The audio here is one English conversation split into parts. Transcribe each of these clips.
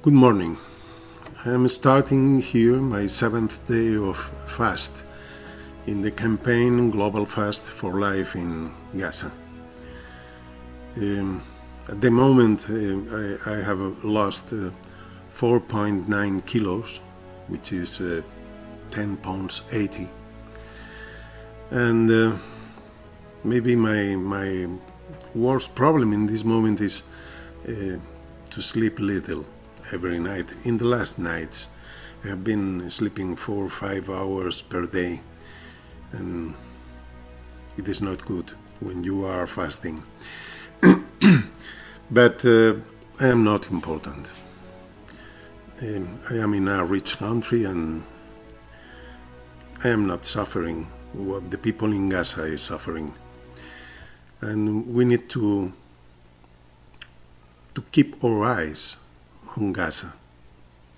Good morning. I'm starting here my 7th day of fast in the campaign Global Fast for Life in Gaza. At the moment I have lost 4.9 kilos, which is 10 pounds 80. And maybe my worst problem in this moment is to sleep little every night. In the last nights I have been sleeping 4 or 5 hours per day, and it is not good when you are fasting. But I am not important. I am in a rich country and I am not suffering what the people in Gaza is suffering. And we need to keep our eyes on Gaza.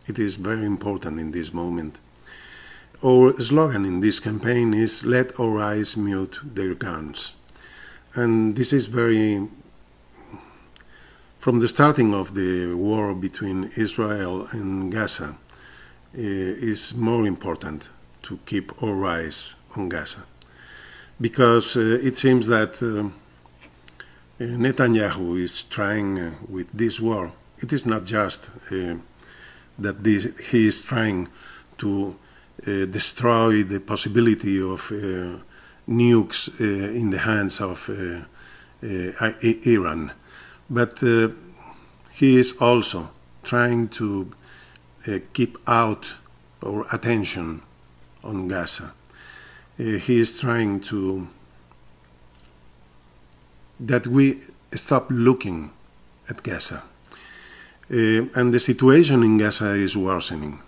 It is very important in this moment. Our slogan in this campaign is "Let our eyes mute their guns." And this is from the starting of the war between Israel and Gaza, is more important to keep our eyes on Gaza. Because it seems that Netanyahu is trying with this war. It is not just that he is trying to destroy the possibility of nukes in the hands of Iran, but he is also trying to keep out our attention on Gaza. He is trying that we stop looking at Gaza. And the situation in Gaza is worsening.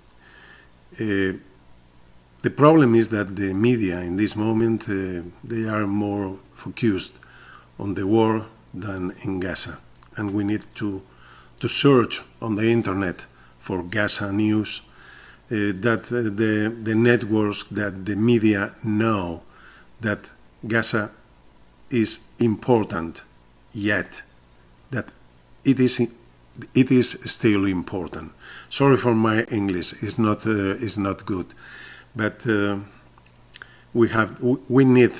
The problem is that the media in this moment, they are more focused on the war than in Gaza. And we need to search on the internet for Gaza news, that the networks, that the media know that Gaza is important, yet that it is still important. Sorry for my English; is not good, but we need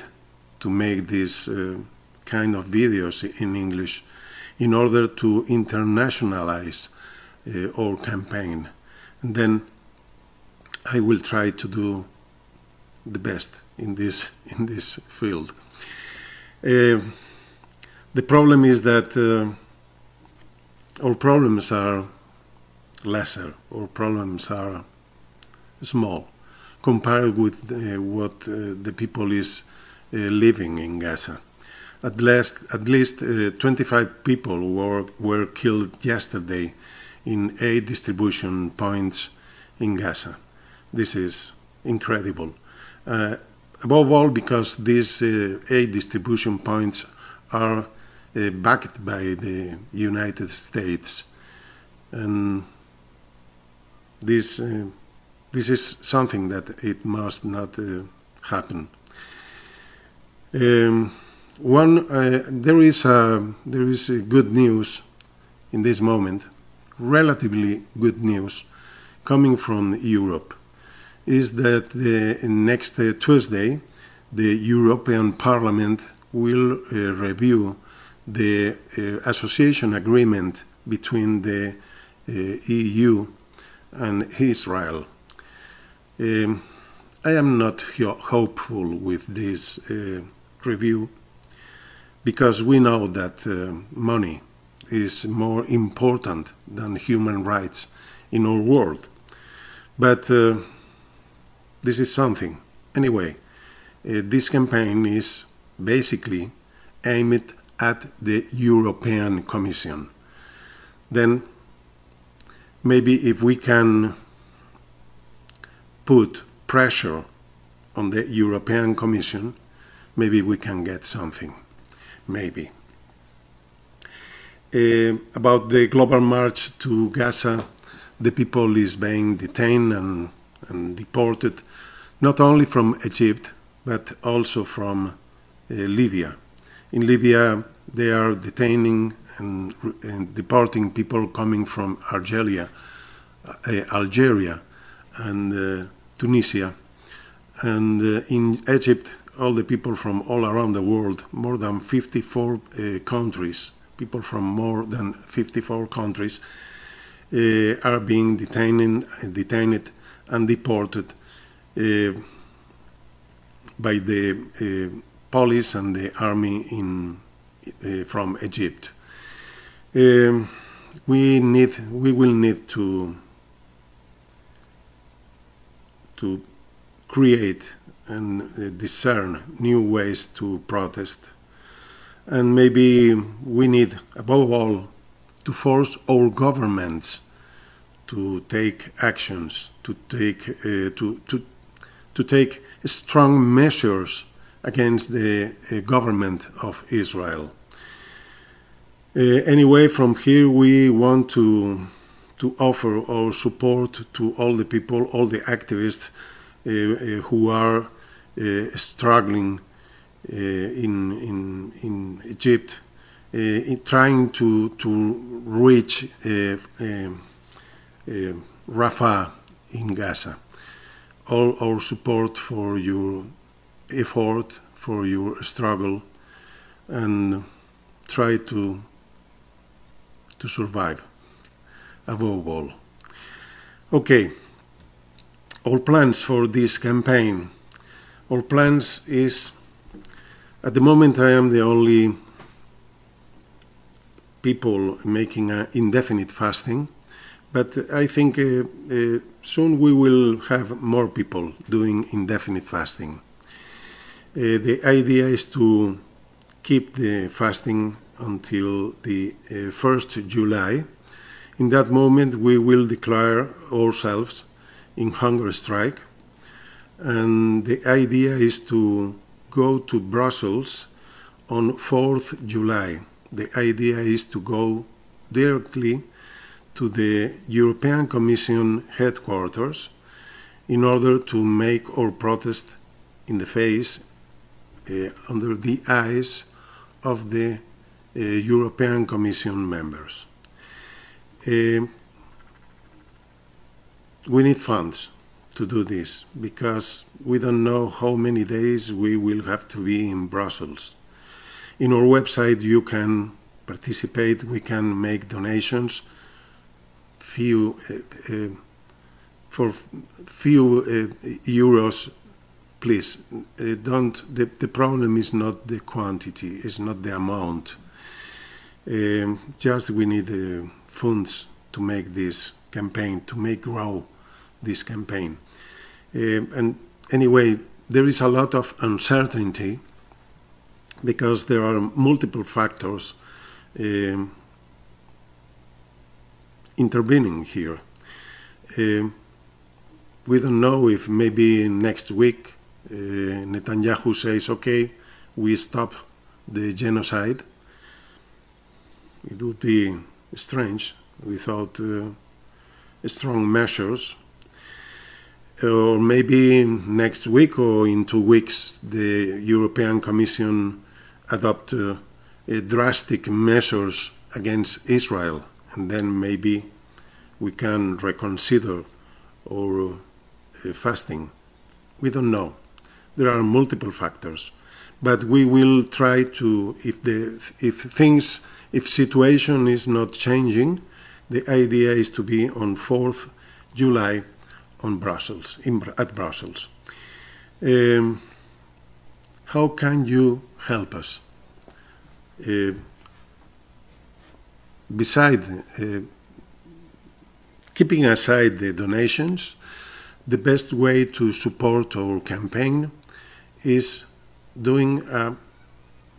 to make this kind of videos in English in order to internationalize our campaign, and then I will try to do the best in this field. The problem is that our problems are lesser, our problems are small compared with what the people is living in Gaza. At least 25 people were killed yesterday in aid distribution points in Gaza. This is incredible. Above all because these aid distribution points are backed by the United States, and this is something that it must not happen. There is good news in this moment, relatively good news, coming from Europe, is that next Tuesday the European Parliament will review the association agreement between the EU and Israel. I am not hopeful with this review, because we know that money is more important than human rights in our world. But this is something. Anyway, this campaign is basically aimed at the European Commission. Then maybe if we can put pressure on the European Commission, maybe we can get something. Maybe. About the global march to Gaza, the people is being detained and deported, not only from Egypt, but also from Libya. In Libya, they are detaining and deporting people coming from Algeria Algeria and Tunisia, and in Egypt, all the people from all around the world, more than 54 countries, people from more than 54 countries are being detained and deported by the police and the army from Egypt. We will need to create and discern new ways to protest, and maybe we need, above all, to force all governments to take actions, to take strong measures against the government of Israel. Anyway, from here we want to offer our support to all the people, all the activists who are struggling in Egypt, trying to reach Rafah in Gaza. All our support for your effort, for your struggle, and try to survive, above all. Okay, our plans for this campaign. Our plans is, at the moment I am the only people making an indefinite fasting, but I think soon we will have more people doing indefinite fasting. The idea is to keep the fasting until the 1st July. In that moment we will declare ourselves in hunger strike, and the idea is to go to Brussels on 4th July. The idea is to go directly to the European Commission headquarters in order to make our protest in the face, under the eyes of the European Commission members. We need funds to do this, because we don't know how many days we will have to be in Brussels. In our website you can participate, we can make donations for few euros. Please, the problem is not the quantity, it's not the amount. Just we need funds to make this campaign, to make grow this campaign. And anyway, there is a lot of uncertainty because there are multiple factors intervening here. We don't know if maybe next week Netanyahu says, okay, we stop the genocide. It would be strange without strong measures. Or maybe next week or in 2 weeks the European Commission adopt drastic measures against Israel, and then maybe we can reconsider our fasting. We don't know. There are multiple factors, but we will try to, if situation is not changing, the idea is to be on 4th July on Brussels, at Brussels. How can you help us? Besides keeping aside the donations, the best way to support our campaign is doing a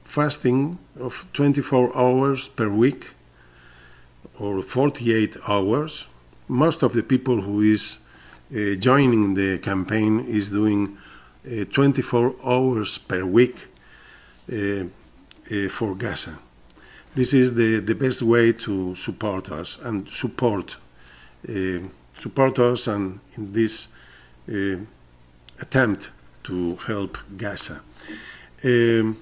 fasting of 24 hours per week or 48 hours. Most of the people who is joining the campaign is doing 24 hours per week for Gaza. This is the best way to support us and support us and in this attempt to help Gaza. The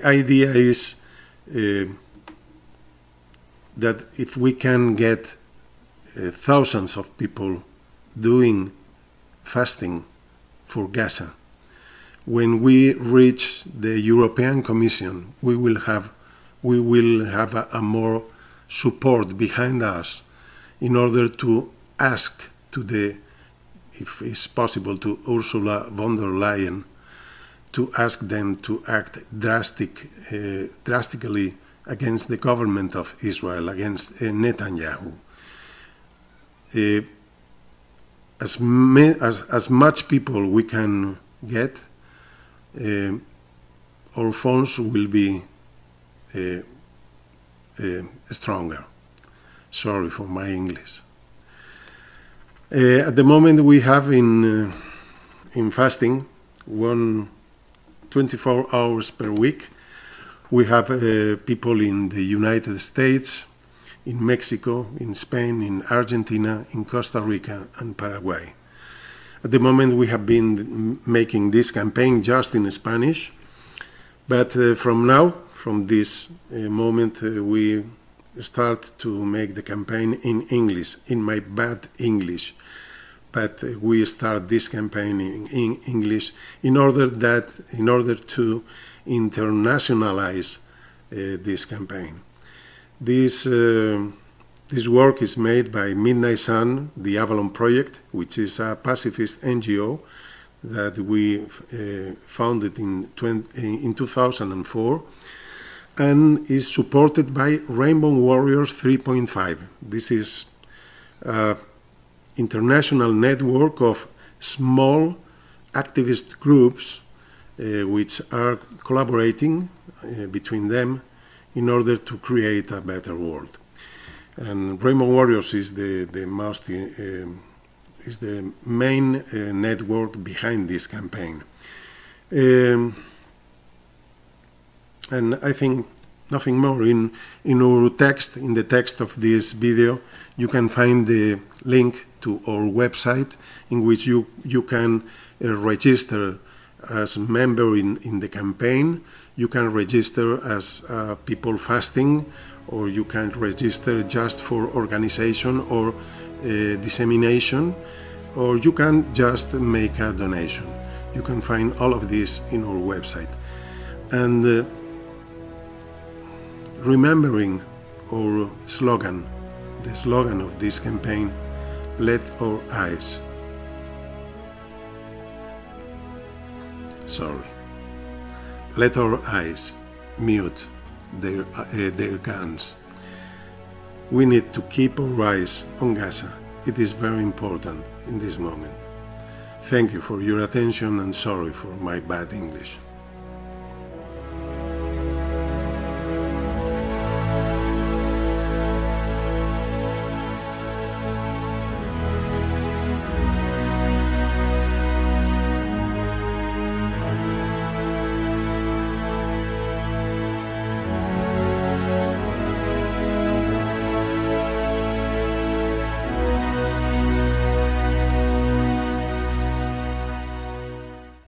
idea is that if we can get thousands of people doing fasting for Gaza. When we reach the European Commission, we will have a more support behind us in order to ask to if it's possible, to Ursula von der Leyen, to ask them to act drastically against the government of Israel, against Netanyahu. As much people we can get, our phones will be stronger. Sorry for my English. At the moment we have in fasting 24 hours per week. We have people in the United States, in Mexico, in Spain, in Argentina, in Costa Rica and Paraguay. At the moment we have been making this campaign just in Spanish, but from this moment, we start to make the campaign in English, in my bad English. But we start this campaign in English in order to internationalize this campaign. This work is made by Midnight Sun, the Avalon Project, which is a pacifist NGO that we founded in 2004, and is supported by Rainbow Warriors 3.5. This is an international network of small activist groups which are collaborating between them in order to create a better world. And Rainbow Warriors is the main network behind this campaign. And I think nothing more. In our text, in the text of this video, you can find the link to our website in which you can register as a member in the campaign. You can register as people fasting, or you can register just for organization or dissemination, or you can just make a donation. You can find all of this in our website. And remembering our slogan, the slogan of this campaign, let our eyes, let our eyes mute their guns. We need to keep our eyes on Gaza. It is very important in this moment. Thank you for your attention and sorry for my bad English.